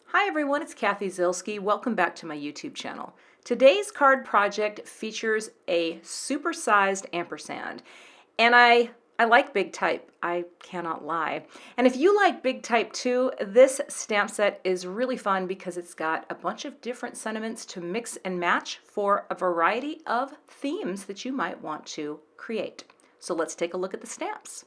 Hi everyone, it's Cathy Zielske. Welcome back to my YouTube channel. Today's card project features a supersized ampersand. And I like big type, I cannot lie. And if you like big type too, this stamp set is really fun because it's got a bunch of different sentiments to mix and match for a variety of themes that you might want to create. So let's take a look at the stamps.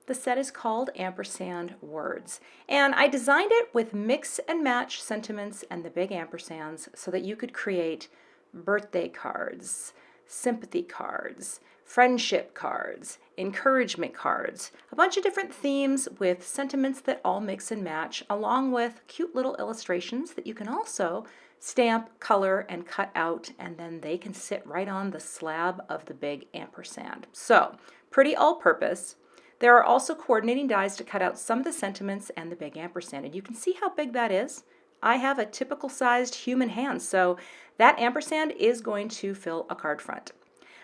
The set is called Ampersand Words, and I designed it with mix and match sentiments and the big ampersands so that you could create birthday cards, sympathy cards, friendship cards, encouragement cards, a bunch of different themes with sentiments that all mix and match, along with cute little illustrations that you can also stamp, color, and cut out, and then they can sit right on the slab of the big ampersand. So, pretty all-purpose. There are also coordinating dies to cut out some of the sentiments and the big ampersand, and you can see how big that is. I have a typical sized human hand, so that ampersand is going to fill a card front.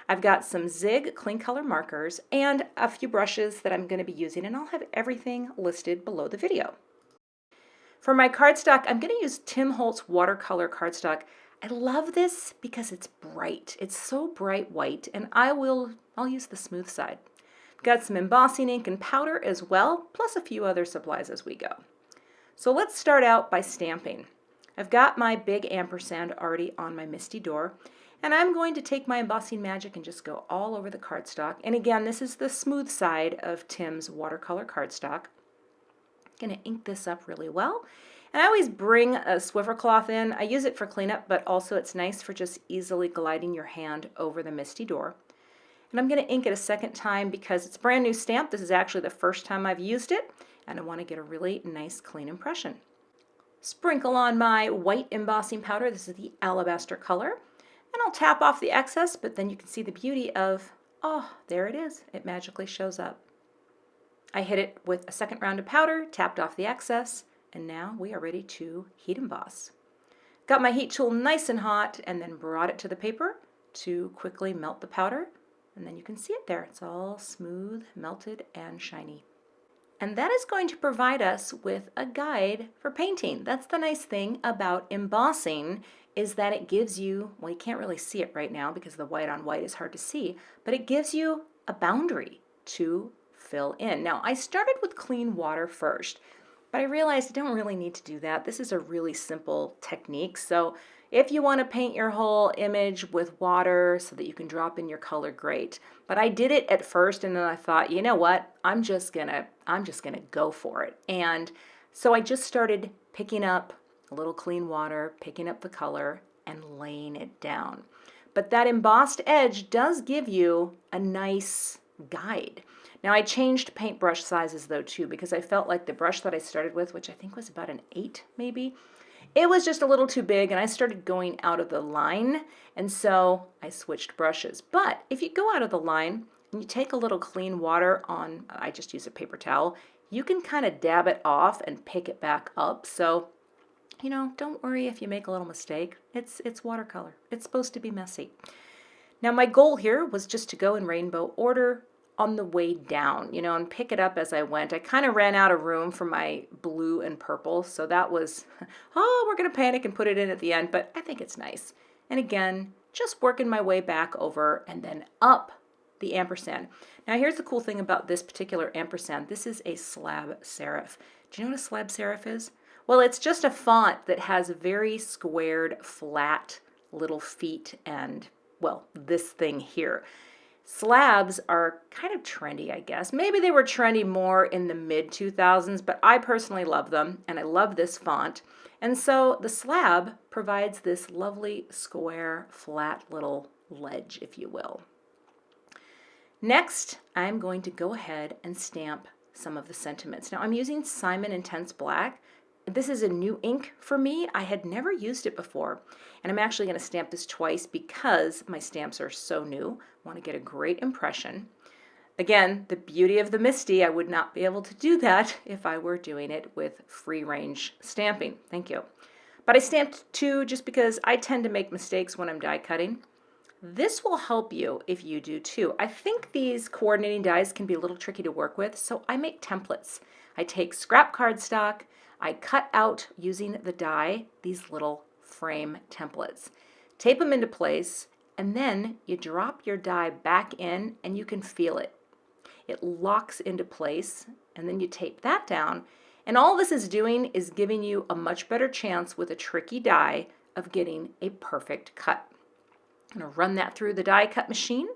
I've got some Zig clean color markers and a few brushes that I'm going to be using, and I'll have everything listed below the video. For my cardstock, I'm going to use Tim Holtz Watercolor cardstock. I love this because it's bright. It's so bright white, and I'll use the smooth side. Got some embossing ink and powder as well, plus a few other supplies as we go. So let's start out by stamping. I've got my big ampersand already on my misty door, and I'm going to take my embossing magic and just go all over the cardstock. And again, this is the smooth side of Tim's watercolor cardstock. I'm going to ink this up really well. And I always bring a Swiffer cloth in. I use it for cleanup, but also it's nice for just easily gliding your hand over the misty door. And I'm going to ink it a second time because it's a brand new stamp. This is actually the first time I've used it, and I want to get a really nice clean impression. Sprinkle on my white embossing powder. This is the alabaster color. And I'll tap off the excess, but then you can see the beauty of, oh, there it is. It magically shows up. I hit it with a second round of powder, tapped off the excess, and now we are ready to heat emboss. Got my heat tool nice and hot, and then brought it to the paper to quickly melt the powder. And then you can see it there. It's all smooth, melted, and shiny. And that is going to provide us with a guide for painting. That's the nice thing about embossing, is that it gives you, well, you can't really see it right now because the white on white is hard to see, but it gives you a boundary to fill in. Now, I started with clean water first, but I realized I don't really need to do that. This is a really simple technique. So if you want to paint your whole image with water so that you can drop in your color, great. But I did it at first, and then I thought, you know what? I'm just gonna go for it. And so I just started picking up a little clean water, picking up the color, and laying it down. But that embossed edge does give you a nice guide. Now I changed paintbrush sizes though too, because I felt like the brush that I started with, which I think was about an 8 maybe, it was just a little too big, and I started going out of the line, and so I switched brushes. But if you go out of the line and you take a little clean water on, I just use a paper towel, you can kind of dab it off and pick it back up. So, you know, don't worry if you make a little mistake. It's watercolor. It's supposed to be messy. Now my goal here was just to go in rainbow order on the way down, you know, and pick it up as I went. I kind of ran out of room for my blue and purple, so that was, oh, we're going to panic and put it in at the end, but I think it's nice. And again, just working my way back over and then up the ampersand. Now here's the cool thing about this particular ampersand. This is a slab serif. Do you know what a slab serif is? Well, it's just a font that has very squared, flat little feet and, well, this thing here. Slabs are kind of trendy, I guess. Maybe they were trendy more in the mid-2000s, but I personally love them, and I love this font. And so the slab provides this lovely square, flat little ledge, if you will. Next, I'm going to go ahead and stamp some of the sentiments. Now I'm using Simon Intense Black. This is a new ink for me. I had never used it before, and I'm actually going to stamp this twice because my stamps are so new. I want to get a great impression. Again, the beauty of the Misty, I would not be able to do that if I were doing it with free range stamping. Thank you. But I stamped 2 just because I tend to make mistakes when I'm die cutting. This will help you if you do too. I think these coordinating dies can be a little tricky to work with, so I make templates. I take scrap cardstock, I cut out, using the die, these little frame templates. Tape them into place, and then you drop your die back in and you can feel it. It locks into place, and then you tape that down. And all this is doing is giving you a much better chance with a tricky die of getting a perfect cut. I'm going to run that through the die cut machine,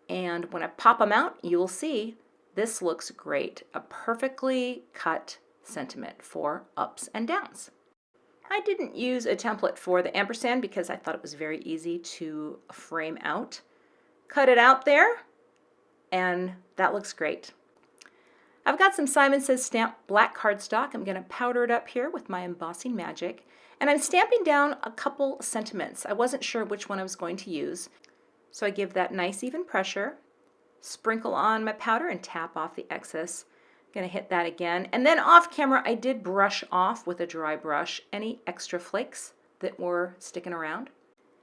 and when I pop them out, you will see this looks great. A perfectly cut sentiment for ups and downs. I didn't use a template for the ampersand because I thought it was very easy to frame out. Cut it out there, and that looks great. I've got some Simon Says Stamp black cardstock. I'm going to powder it up here with my embossing magic, and I'm stamping down a couple sentiments. I wasn't sure which one I was going to use, so I give that nice even pressure, sprinkle on my powder, and tap off the excess. Going to hit that again, and then off camera I did brush off with a dry brush any extra flakes that were sticking around,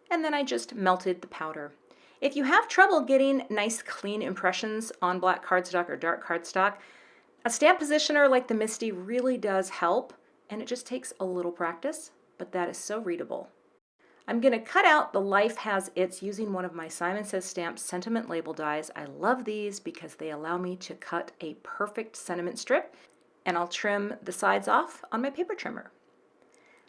and then I just melted the powder. If you have trouble getting nice clean impressions on black cardstock or dark cardstock, a stamp positioner like the Misty really does help, and it just takes a little practice, but that is so readable. I'm going to cut out the Life Has Its using one of my Simon Says Stamp sentiment label dies. I love these because they allow me to cut a perfect sentiment strip, and I'll trim the sides off on my paper trimmer.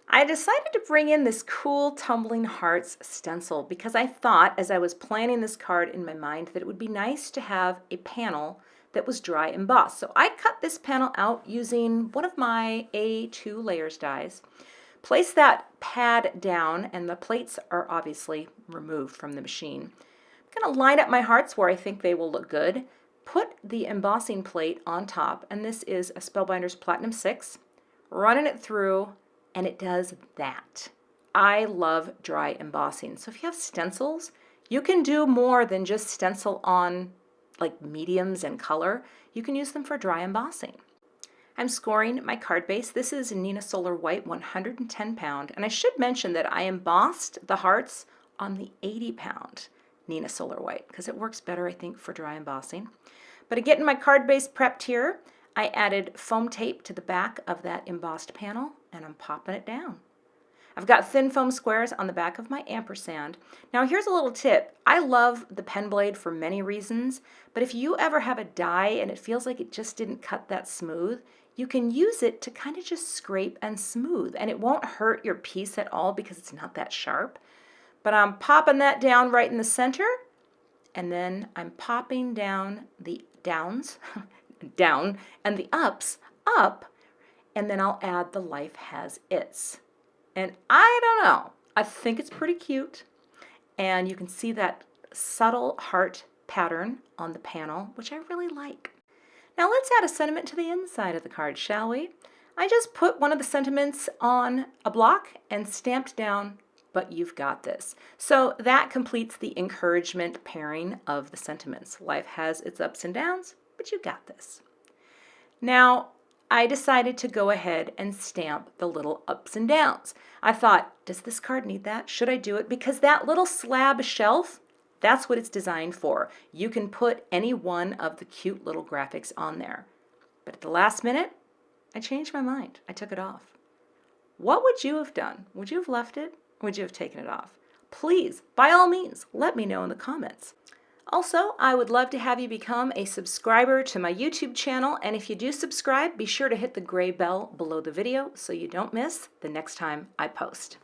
I decided to bring in this cool Tumbling Hearts stencil because I thought, as I was planning this card in my mind, that it would be nice to have a panel that was dry embossed. So I cut this panel out using one of my A2 layers dies. Place that pad down, and the plates are obviously removed from the machine. I'm going to line up my hearts where I think they will look good. Put the embossing plate on top, and this is a Spellbinders Platinum 6. Running it through, and it does that. I love dry embossing. So if you have stencils, you can do more than just stencil on like mediums and color. You can use them for dry embossing. I'm scoring my card base. This is Neenah Solar White 110 pound, and I should mention that I embossed the hearts on the 80 pound Neenah Solar White because it works better, I think, for dry embossing. But getting my card base prepped here, I added foam tape to the back of that embossed panel, and I'm popping it down. I've got thin foam squares on the back of my ampersand. Now here's a little tip. I love the pen blade for many reasons, but if you ever have a die and it feels like it just didn't cut that smooth, you can use it to kind of just scrape and smooth, and it won't hurt your piece at all because it's not that sharp. But I'm popping that down right in the center, and then I'm popping down the downs, down, and the ups, up, and then I'll add the Life Has Its. And I don't know, I think it's pretty cute, and you can see that subtle heart pattern on the panel, which I really like. Now let's add a sentiment to the inside of the card, shall we? I just put one of the sentiments on a block and stamped down, but you've got this. So that completes the encouragement pairing of the sentiments. Life has its ups and downs, but you got this. Now, I decided to go ahead and stamp the little ups and downs. I thought, does this card need that? Should I do it? Because that little slab shelf, that's what it's designed for. You can put any one of the cute little graphics on there. But at the last minute, I changed my mind. I took it off. What would you have done? Would you have left it? Would you have taken it off? Please, by all means, let me know in the comments. Also, I would love to have you become a subscriber to my YouTube channel, and if you do subscribe, be sure to hit the gray bell below the video so you don't miss the next time I post.